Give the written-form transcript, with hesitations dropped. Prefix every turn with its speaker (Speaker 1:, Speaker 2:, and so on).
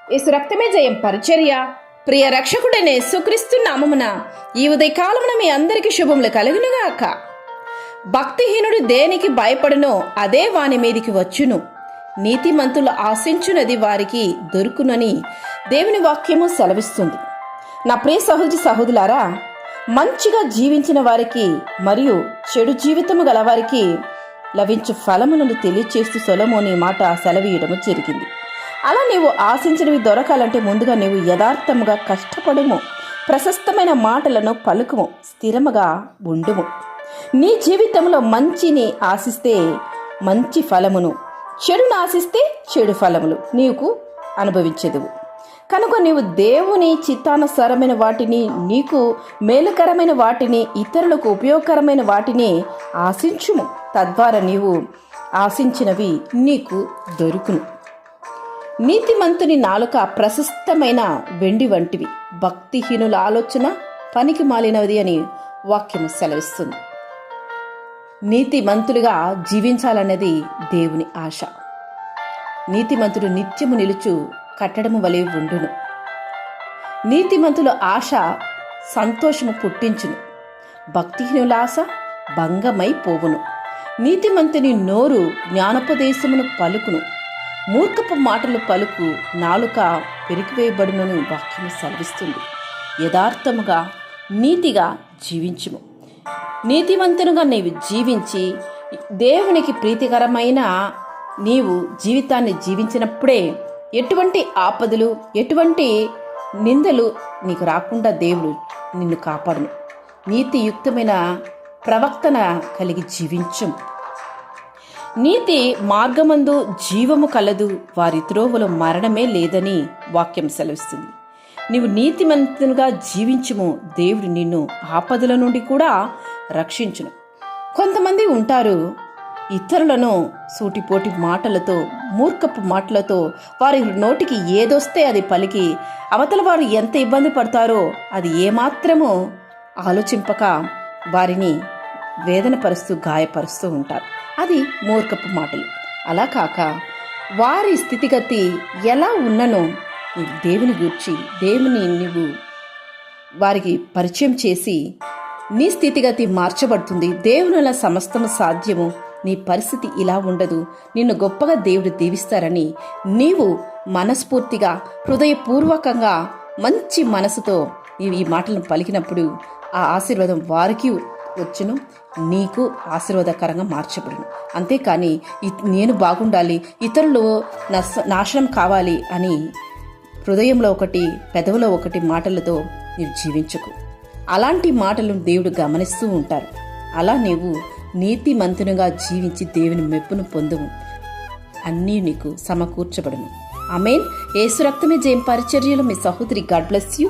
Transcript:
Speaker 1: యేసు రక్తమే జయం పరిచర్య. ప్రియ రక్షకుడైన యేసుక్రీస్తు నామమున ఈ ఉదయకాలమున మీ అందరికీ శుభములు కలుగునుగాక. భక్తిహీనుడు దేనికి భయపడునో అదే వాని మీదికి వచ్చును. నీతిమంతులు ఆశించునది వారికి దొరుకునని దేవుని వాక్యము సెలవిస్తుంది. నా ప్రియ సహోదరి సహోదరులారా, మంచిగా జీవించిన వారికి మరియు చెడు జీవితము గలవారికి లభించు ఫలములను తెలియచేస్తూ సొలొమోను ఈ మాట సెలవీయడము జరిగింది. అలా నీవు ఆశించినవి దొరకాలంటే ముందుగా నీవు యథార్థముగా కష్టపడుము, ప్రశస్తమైన మాటలను పలుకుము, స్థిరముగా ఉండుము. నీ జీవితంలో మంచిని ఆశిస్తే మంచి ఫలమును, చెడును ఆశిస్తే చెడు ఫలములు నీకు అనుభవించెదవు. కనుక నీవు దేవుని చిత్తానుసారమైన వాటిని, నీకు మేలుకరమైన వాటిని, ఇతరులకు ఉపయోగకరమైన వాటిని ఆశించుము. తద్వారా నీవు ఆశించినవి నీకు దొరుకును. నీతిమంతుని నాలుక ప్రశస్తమైన వెండి వంటివి, భక్తిహీనుల ఆలోచన పనికి మాలినది అని వాక్యము సెలవిస్తుంది. నీతిమంతులుగా జీవించాలన్నది దేవుని ఆశ. నీతిమంతుడు నిత్యము నిలుచు కట్టడము వలె ఉండును. నీతిమంతుల ఆశ సంతోషము పుట్టించును, భక్తిహీనుల ఆశ భంగమై పోవును. నీతిమంతుని నోరు జ్ఞానోపదేశమును పలుకును, మూర్ఖపు మాటలు పలుకు నాలుక పెరికివేయబడునని వాక్యము సెలవిస్తుంది. యథార్థముగా నీతిగా జీవించుము. నీతివంతునుగా నీవు జీవించి దేవునికి ప్రీతికరమైన నీవు జీవితాన్ని జీవించినప్పుడే ఎటువంటి ఆపదలు, ఎటువంటి నిందలు నీకు రాకుండా దేవుడు నిన్ను కాపాడును. నీతియుక్తమైన ప్రవర్తన కలిగి జీవించు. నీతి మార్గమందు జీవము కలదు, వారి త్రోవలో మరణమే లేదని వాక్యం సెలవిస్తుంది. నీవు నీతిమంతునిగా జీవించుము, దేవుడు నిన్ను ఆపదల నుండి కూడా రక్షించును. కొంతమంది ఉంటారు, ఇతరులను సూటిపోటి మాటలతో, మూర్ఖపు మాటలతో వారి నోటికి ఏదొస్తే అది పలికి అవతల వారు ఎంత ఇబ్బంది పడతారో అది ఏమాత్రమో ఆలోచింపక వారిని వేదనపరుస్తూ గాయపరుస్తూ ఉంటారు. అది మూర్ఖపు మాటలు. అలా కాక వారి స్థితిగతి ఎలా ఉన్ననో దేవుని గూర్చి దేవుని నువ్వు వారికి పరిచయం చేసి నీ స్థితిగతి మార్చబడుతుంది. దేవుని వల్ల సమస్తము సాధ్యము, నీ పరిస్థితి ఇలా ఉండదు, నిన్ను గొప్పగా దేవుడు దీవిస్తారని నీవు మనస్ఫూర్తిగా హృదయపూర్వకంగా మంచి మనసుతో నీవు ఈ మాటలను పలికినప్పుడు ఆ ఆశీర్వాదం వారికి వచ్చును, నీకు ఆశీర్వాదకరంగా మార్చబడును. అంతేకాని నేను బాగుండాలి, ఇతరులు నాశనం కావాలి అని హృదయంలో ఒకటి పెదవులో ఒకటి మాటలతో నీవు జీవించకు. అలాంటి మాటలను దేవుడు గమనిస్తూ ఉంటారు. అలా నీవు నీతిమంతునిగా జీవించి దేవుని మెప్పును పొందుము, అన్నీ నీకు సమకూర్చబడును. ఆమేన్. యేసు రక్తమే జయం పరిచర్యలో మీ సహోదరి. God bless you.